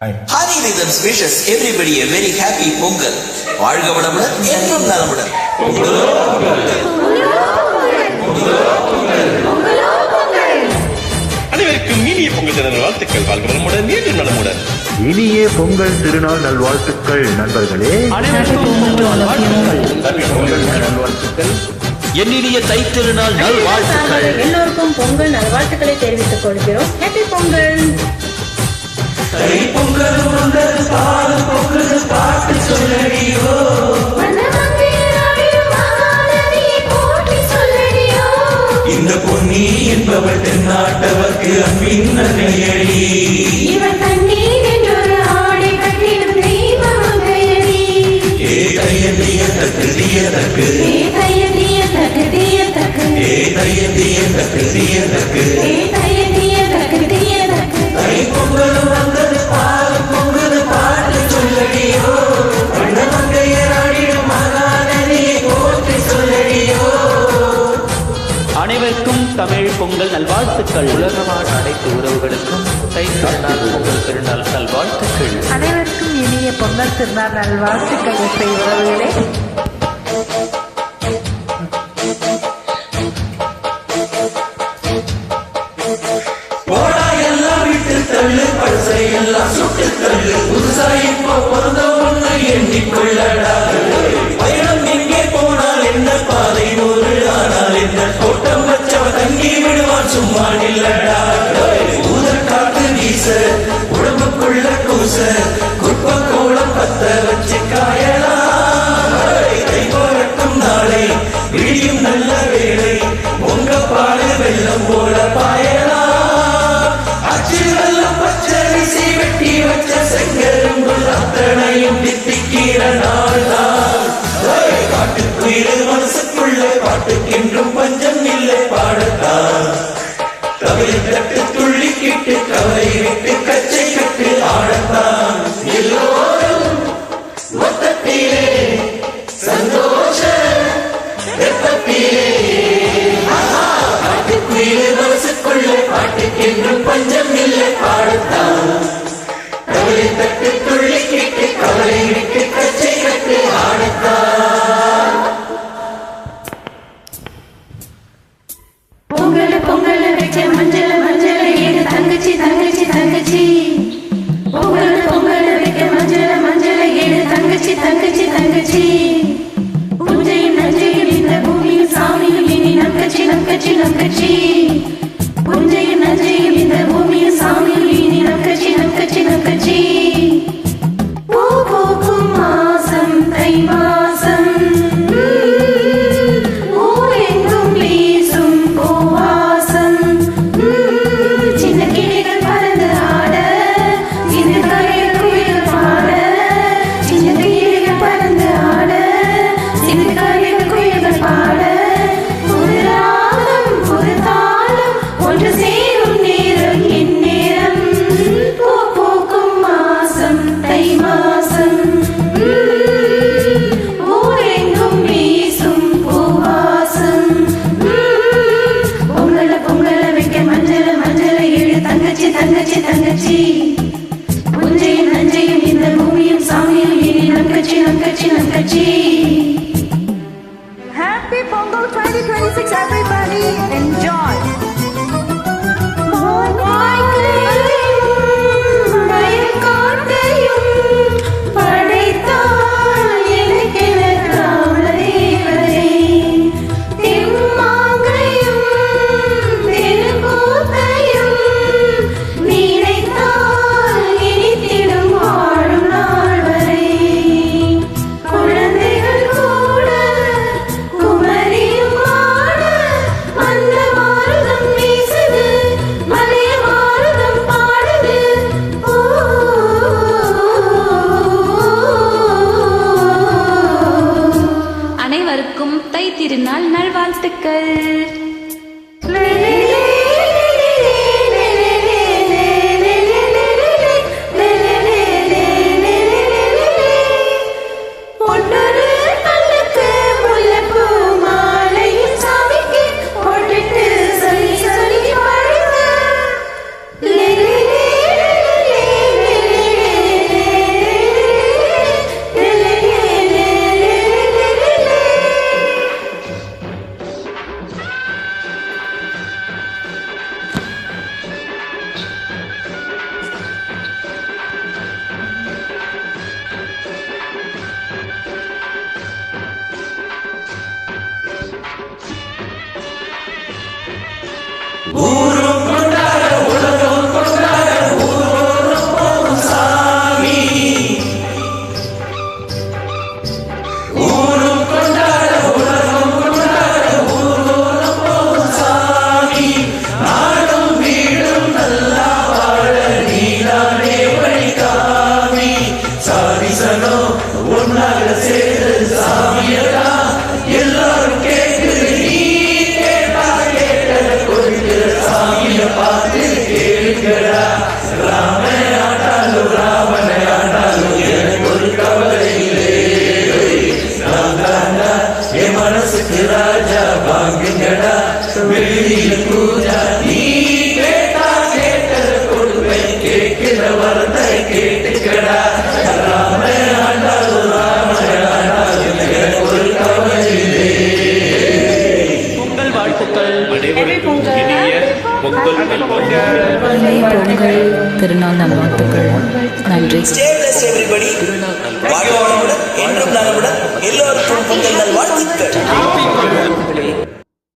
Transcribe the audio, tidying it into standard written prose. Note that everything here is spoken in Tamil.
Honey Rhythms wishes everybody a very happy Pongal. வாழ்க வளமுடன், என்றும் நலமுடன். அனைவருக்கும் இனிய பொங்கல் திருநாள் வாழ்த்துக்கள். வாழ்க வளமுடன், என்றும் நலமுடன். இனிய பொங்கல் திருநாள் நல்வாழ்த்துக்கள் நண்பர்களே. நல்வாழ்த்துக்கள். என்னிய தை திருநாள் நல்வாழ்த்துக்கள். எல்லோருக்கும் பொங்கல் நல்வாழ்த்துக்களை தெரிவித்துக் கொள்கிறோம். ஹாப்பி பொங்கல். தை பொங்கல் வந்தது, பால் பொங்கல் பாட்டு சொல்லடியோ. இந்த பொன்னி என்பவள் தென்னாட்டவர்க்கு அன்பின் நகையடி. இவன் தண்ணீர் என்றொரு ஆடை கட்டிடும் தெய்வமங்கையடி. ஏ தையந்திய தக்கு தீய தக்கு, ஏ தையந்திய தக்கு தீய தக்கு, ஏ தையந்திய தக்கு தீய தக்கு, ஏ தையந்திய தக்கு தீய தக்கு. தை பொங்கல் வந்தது, பால் பொங்கல் பாட்டு சொல்லடியோ. வண்ணமங்கையராடிடும் மகாநதியை போற்றி சொல்லடியோ. அனைவருக்கும் தமிழ் பொங்கல் நல்வாழ்த்துக்கள். உலகவாழ் அனைத்து உறவுகளுக்கும் தை திருநாள் பொங்கல் திருநாள் நல்வாழ்த்துக்கள். அனைவருக்கும் இனிய பொங்கல் திருநாள் நல்வாழ்த்துக்கள் இசை உறவுகளே. போடா எல்லாம் விட்டு தள்ளு, பழசை எல்லாம் சுட்டு தள்ளு. புதுசா இப்போ பிறந்த ஒண்ணு எண்ணிக்கொள்ளடா. பயணம் எங்கே போனால் என்ன, பாதை நூறு ஆனால் என்ன, கோட்டம் வச்சவன் தங்கி விடுவான் சும்மா நில்லடா. ஊதல் காத்து வீச, உடம்புக்குள்ள கூச, குப்ப கோலம் பத்த வச்சு காயலாம். கை போரட்டும் நாளை, விடியும் நல்ல வேளை, உங்க பாடு வெள்ளம் போல பாயலாம். அச்சு வெள்ளம் பச்சரிசி வெட்டி வச்ச செங்கரும்புல் அத்தனையும் தித்திக்கிற நாள் தான். காட்டுக்குயிரு மனசுக்குள்ள பாட்டுக்கென்றும் பஞ்சம் இல்லை பாடத்தான். கவிதை கட்டு துள்ளிக்கிட்டு கவலை விட்டு கச்சை கட்டு ஆடத்தான். எல்லோரும் மொத்தத்திலே சந்தோஷ வெப்பத்திலே. காட்டுக்குயிரு மனசுக்குள்ள பாட்டுக்கென்றும் பஞ்சம் இல்லை பாடத்தான். கவலை தட்டு துள்ளிக்கிட்டு கவலை விட்டு கச்சை கட்டு ஆடத்தான். பொங்கல் பொங்கல் வச்ச மஞ்சள் மஞ்சள் திருநாள் நல்வாழ்த்துக்கள். நன்றி. Stay blessed everybody. வாழ்க வளமுடன், என்றும் நலமுடன், எல்லோருக்கும் பொங்கல்